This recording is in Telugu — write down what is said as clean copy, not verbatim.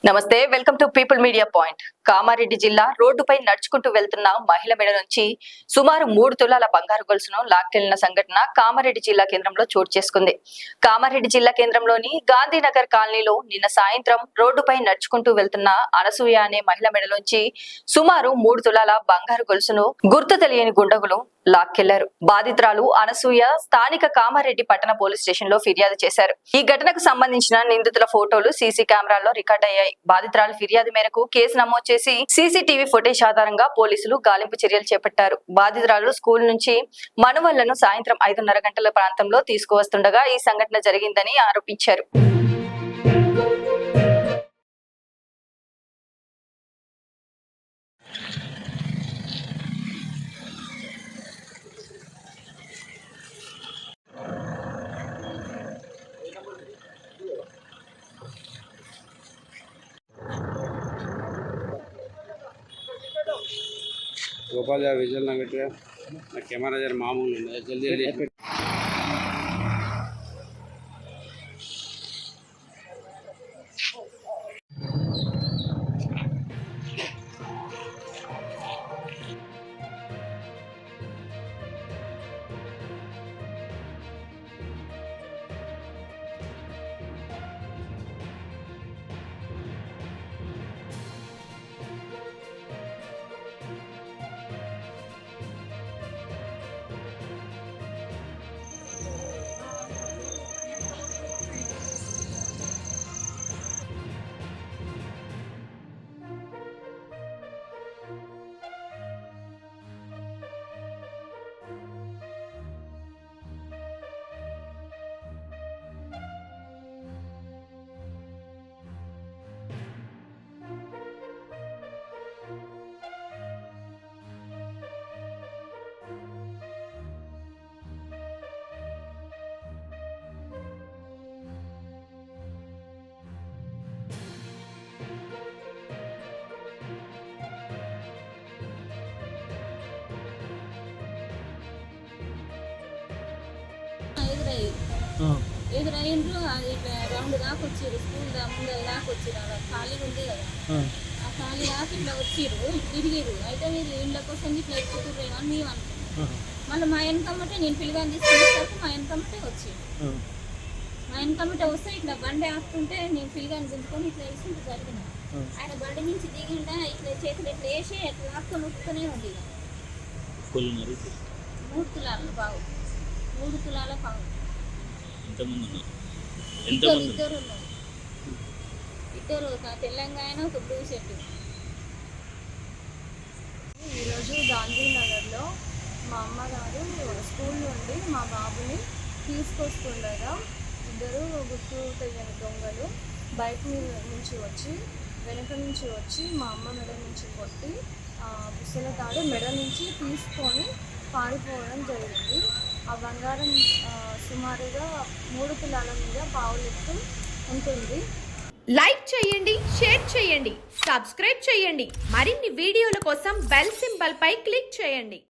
నమస్తే, welcome to people media point. Kamareddy జిల్లా రోడ్డుపై నడుచుకుంటూ వెళ్తున్న మహిళ మెడ నుంచి సుమారు 3 తులాల బంగారు గొలుసును లాక్కెళ్లిన సంఘటన కామారెడ్డి జిల్లా కేంద్రంలో చోటు చేసుకుంది. కామారెడ్డి జిల్లా కేంద్రంలోని గాంధీనగర్ కాలనీలో నిన్న సాయంత్రం రోడ్డుపై నడుచుకుంటూ వెళ్తున్న అనసూయ అనే మహిళ మెడలోంచి సుమారు 3 తులాల బంగారు గొలుసును గుర్తు తెలియని గుండగులు లాక్కెళ్లారు. బాధితురాలు అనసూయ స్థానిక కామారెడ్డి పట్టణ పోలీస్ స్టేషన్ లో ఫిర్యాదు చేశారు. ఈ ఘటనకు సంబంధించిన నిందితుల ఫోటోలు సీసీ కెమెరాల్లో రికార్డ్ అయ్యాయి. బాధితురాలు ఫిర్యాదు మేరకు కేసు నమోదు చేసి సీసీటీవీ ఫుటేజ్ ఆధారంగా పోలీసులు గాలింపు చర్యలు చేపట్టారు. బాధితురాలు స్కూల్ నుంచి మనువళ్లను సాయంత్రం 5:30 గంటల ప్రాంతంలో తీసుకువస్తుండగా ఈ సంఘటన జరిగిందని ఆరోపించారు. गोपाल यार विजुअल ना बेटे ना कैमरा यार मामूल है जल्दी जल्दी ఎదురైండ్రు. అది ఇట్లా రౌండ్ దాకా వచ్చిర్రు, స్కూల్ ముందర దాకా వచ్చిర్రు. అలా ఖాళీ ఉంది కదా, ఆ ఖాళీ దాకా ఇట్లా వచ్చిర్రు, తిరిగిర్రు. అయితే మీరు ఇళ్ళ కోసం ఇట్లా ఎక్కుతుర్రేమో అని మేము అనుకున్నాం. మళ్ళీ మా వెనకమ్మటే నేను పిల్లగాని తీసుకునేసరికి మా వెనకమ్మటే వచ్చిండు. మా వెనకమ్మటే వస్తే ఇట్లా బండి ఆపుతుంటే నేను పిల్లగాని గుంజుకొని ఇట్లా వేసి ఇట్లా జరిగిన. ఆయన బండి నుంచి దిగిండా ఇట్లా చేతులు ఇట్లా వేసి ఇట్లా లాక్కొని ఉట్టుకునే ఉంది. 3 తులాల పావు, 3 తులాల పావు. ఇద్దరు ఉన్నారు, ఇద్దరు, ఒక తెలంగాణ ఒక బ్లూ షర్ట్. ఈరోజు గాంధీనగర్లో మా అమ్మగారు స్కూల్ నుండి మా బాబుని తీసుకొస్తుండగా ఇద్దరు గుర్తు తెలియని దొంగలు బైక్ మీద నుంచి వచ్చి వెనక నుంచి వచ్చి మా అమ్మ మెడ నుంచి కొట్టి పుస్తల తాడు మెడ నుంచి తీసుకొని పారిపోవడం జరిగింది. ఆ బంగారం సుమారుగా 3 తులాల మీద పావులెత్తు ఉంటుంది. లైక్ చేయండి, షేర్ చేయండి, సబ్స్క్రైబ్ చేయండి. మరిన్ని వీడియోల కోసం బెల్ సింబల్ పై క్లిక్ చేయండి.